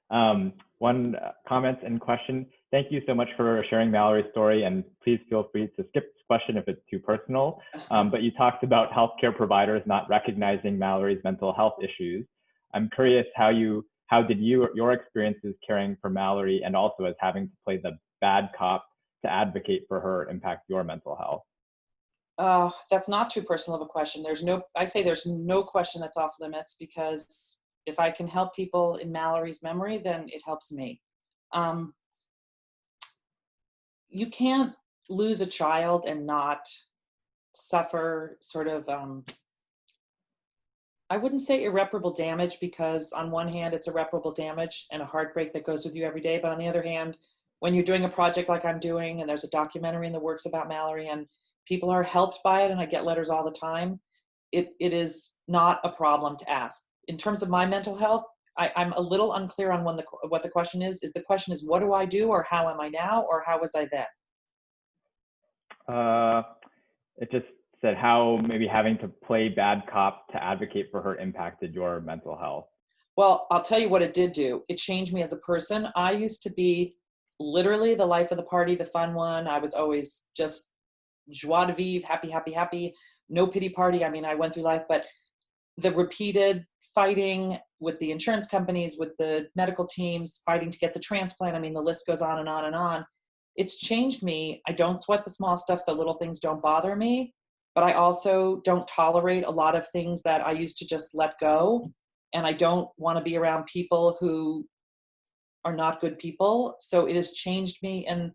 One comment and question. Thank you so much for sharing Mallory's story, and please feel free to skip this question if it's too personal. But you talked about healthcare providers not recognizing Mallory's mental health issues. I'm curious how did your experiences caring for Mallory and also as having to play the bad cop to advocate for her impact your mental health? That's not too personal of a question. There's no question that's off limits, because if I can help people in Mallory's memory, then it helps me. You can't lose a child and not suffer sort of, I wouldn't say irreparable damage, because on one hand, it's irreparable damage and a heartbreak that goes with you every day. But on the other hand, when you're doing a project like I'm doing, and there's a documentary in the works about Mallory, and people are helped by it, and I get letters all the time, it is not a problem to ask. In terms of my mental health, I'm a little unclear on what the question is. Is the question what do I do, or how am I now, or how was I then? It just said how maybe having to play bad cop to advocate for her impacted your mental health. Well, I'll tell you what it did do. It changed me as a person. I used to be literally the life of the party, the fun one. I was always just joie de vivre, happy, happy, happy. No pity party. I mean, I went through life, but the repeated fighting with the insurance companies, with the medical teams, fighting to get the transplant. I mean, the list goes on and on and on. It's changed me. I don't sweat the small stuff, so little things don't bother me, but I also don't tolerate a lot of things that I used to just let go. And I don't want to be around people who are not good people. So it has changed me in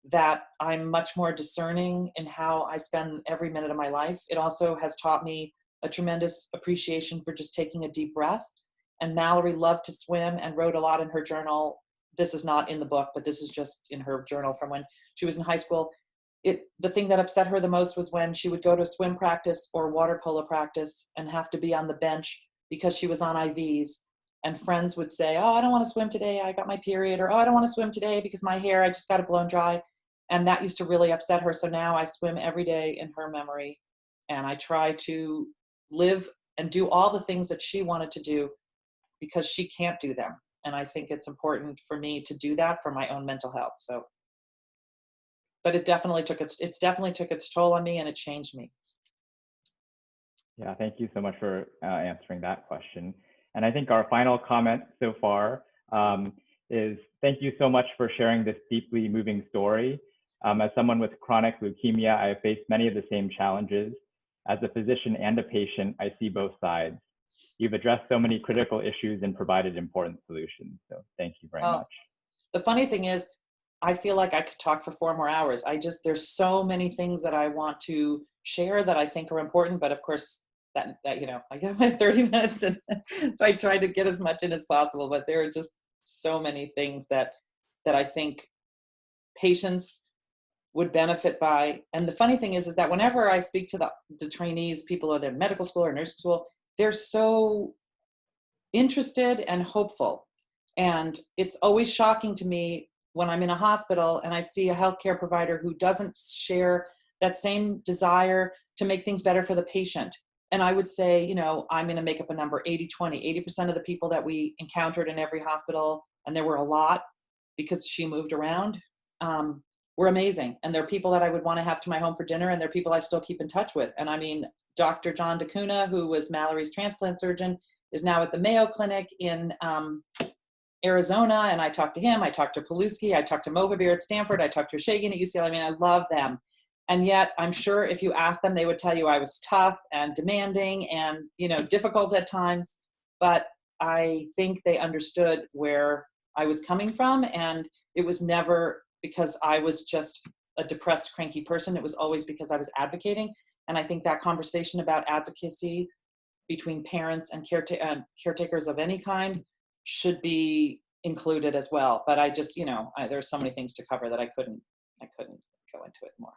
that I'm much more discerning in how I spend every minute of my life. It also has taught me a tremendous appreciation for just taking a deep breath. And Mallory loved to swim and wrote a lot in her journal. This is not in the book, but this is just in her journal from when she was in high school. The thing that upset her the most was when she would go to swim practice or water polo practice and have to be on the bench because she was on IVs. And friends would say, oh, I don't want to swim today, I got my period. Or, oh, I don't want to swim today because my hair, I just got it blown dry. And that used to really upset her. So now I swim every day in her memory. And I try to live and do all the things that she wanted to do because she can't do them. And I think it's important for me to do that for my own mental health. So, but it definitely took its toll on me, and it changed me. Yeah, thank you so much for answering that question. And I think our final comment so far is thank you so much for sharing this deeply moving story. As someone with chronic leukemia, I have faced many of the same challenges. As a physician and a patient, I see both sides. You've addressed so many critical issues and provided important solutions. So thank you very much. The funny thing is, I feel like I could talk for 4 more hours. There's so many things that I want to share that I think are important, but of course, that I got my 30 minutes, and so I try to get as much in as possible. But there are just so many things that I think patients would benefit by. And the funny thing is that whenever I speak to the trainees, people at medical school or nursing school, they're so interested and hopeful. And it's always shocking to me when I'm in a hospital and I see a healthcare provider who doesn't share that same desire to make things better for the patient. And I would say, I'm going to make up a number, 80-20. 80% of the people that we encountered in every hospital, and there were a lot because she moved around, were amazing. And they're people that I would want to have to my home for dinner, and they're people I still keep in touch with. And I mean, Dr. John DeCuna, who was Mallory's transplant surgeon, is now at the Mayo Clinic in Arizona, and I talked to him. I talked to Paluski. I talked to Mohabir at Stanford. I talked to Shagan at UCLA. I mean, I love them. And yet I'm sure if you ask them, they would tell you I was tough and demanding and, difficult at times. But I think they understood where I was coming from. And it was never because I was just a depressed, cranky person. It was always because I was advocating. And I think that conversation about advocacy between parents and caretakers of any kind should be included as well. But I just, there's so many things to cover that I couldn't go into it more.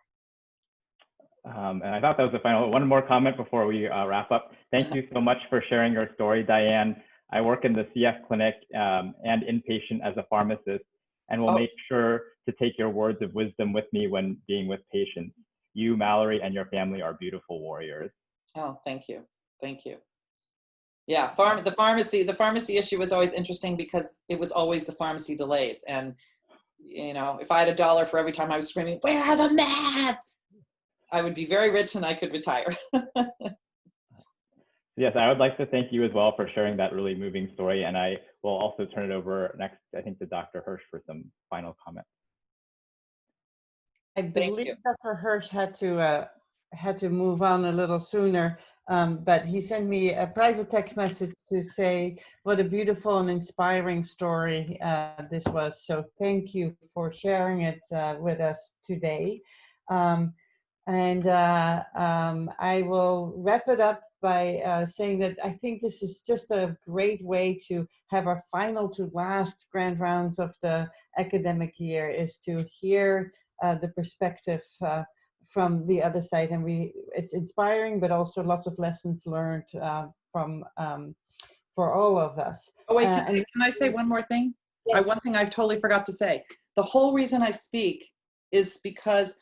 And I thought that was the final one more comment before we wrap up. Thank you so much for sharing your story, Diane. I work in the CF clinic and inpatient as a pharmacist, and will make sure to take your words of wisdom with me when being with patients. You, Mallory, and your family are beautiful warriors. Oh, thank you. Thank you. Yeah, the pharmacy issue was always interesting because it was always the pharmacy delays. And, if I had $1 for every time I was screaming, "Where are the meds?" I would be very rich and I could retire. Yes, I would like to thank you as well for sharing that really moving story. And I will also turn it over next, I think, to Dr. Hirsch for some final comments. I believe Dr. Hirsch had to move on a little sooner, but he sent me a private text message to say what a beautiful and inspiring story this was. So thank you for sharing it with us today. I will wrap it up by saying that I think this is just a great way to have our final to last grand rounds of the academic year, is to hear the perspective from the other side. And it's inspiring, but also lots of lessons learned for all of us. Oh wait, can I say one more thing? Yes. One thing I totally forgot to say. The whole reason I speak is because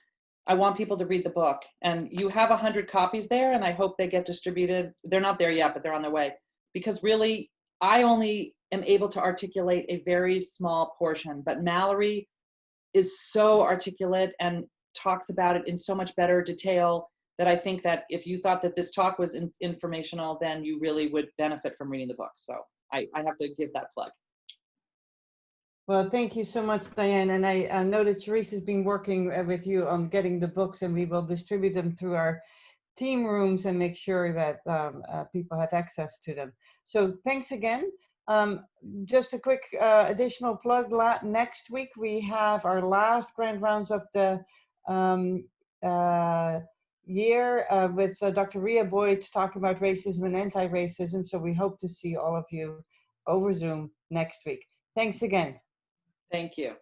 I want people to read the book, and you have 100 copies there, and I hope they get distributed. They're not there yet, but they're on their way, because really I only am able to articulate a very small portion, but Mallory is so articulate and talks about it in so much better detail that I think that if you thought that this talk was informational, then you really would benefit from reading the book. So I have to give that plug. Well, thank you so much, Diane. And I know that Therese has been working with you on getting the books, and we will distribute them through our team rooms and make sure that people have access to them. So thanks again. Just a quick additional plug. Next week, we have our last grand rounds of the year with Dr. Rhea Boyd talking about racism and anti-racism. So we hope to see all of you over Zoom next week. Thanks again. Thank you.